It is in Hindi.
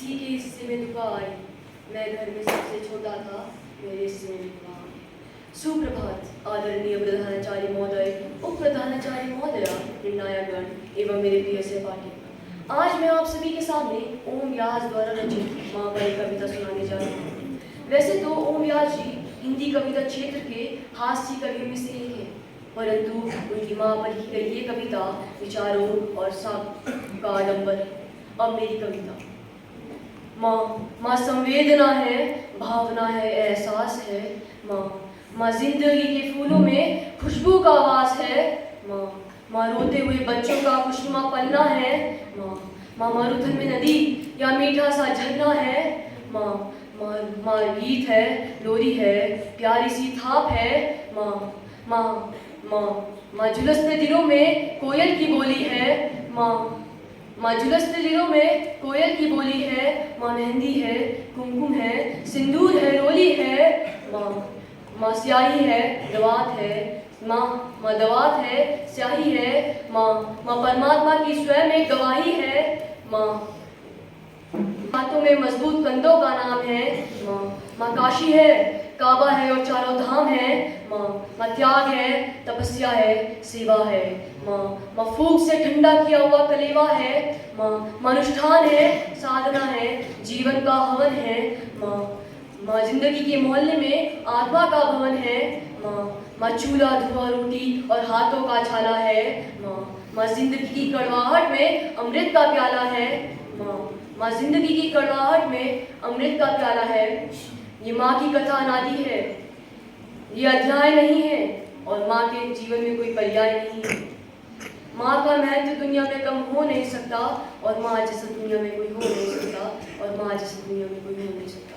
किसी के हिस्से में दुआ आई, मैं घर में सबसे छोटा था, मेरे हिस्से में दुआ आई। सुप्रभात आदरणीय प्रधानाचार्य महोदय, उप प्रधानाचार्य महोदय, निर्णायकगण एवं मेरे प्रिय सहपाठी। आज मैं आप सभी के सामने ओम व्यास द्वारा रचित माँ पर एक कविता सुनाने जा रहा हूँ। वैसे तो ओम व्यास जी हिंदी कविता क्षेत्र के हास्य कवियों में से एक है, परंतु उनकी माँ पर लिखी गई ये कविता विचारों और का आडंबर है। अब मेरी कविता। माँ संवेदना है, भावना है, एहसास है। माँ जिंदगी के फूलों में खुशबू का आवाज है। माँ रोते हुए बच्चों का खुशनुमा पलना है। माँ मरुथल में नदी या मीठा सा झरना है। माँ गीत है, लोरी है, प्यारी सी थाप है। माँ झुलसते दिनों में कोयल की बोली है। माँ झुलसते दिनों में कोयल की बोली है। माँ मेहंदी है, कुमकुम है, सिंदूर है, रोली है। माँ स्याही है, दवात है। माँ दवात है, स्याही है। माँ परमात्मा की स्वयं एक गवाही है। माँ हाथों में मजबूत कंधों का नाम है। माँ काशी है, काबा है और चारों धाम है। माँ त्याग है, तपस्या है, सेवा है। माँ फूंक से ठंडा किया हुआ कलेवा है। माँ अनुष्ठान है, साधना है, जीवन का हवन है। माँ जिंदगी के मोहल्ले में आत्मा का भवन है। माँ चूल्हा धुआं रोटी और हाथों का छाला है। माँ जिंदगी की कड़वाहट में अमृत का प्याला है। माँ जिंदगी की कड़वाहट में अमृत का प्याला है। ये माँ की कथा अनादि है, ये अध्याय नहीं है और माँ के जीवन में कोई पर्याय नहीं है। माँ का महत्व दुनिया में कम हो नहीं सकता और माँ जैसा दुनिया में कोई हो नहीं सकता और माँ जैसा दुनिया में कोई हो नहीं सकता।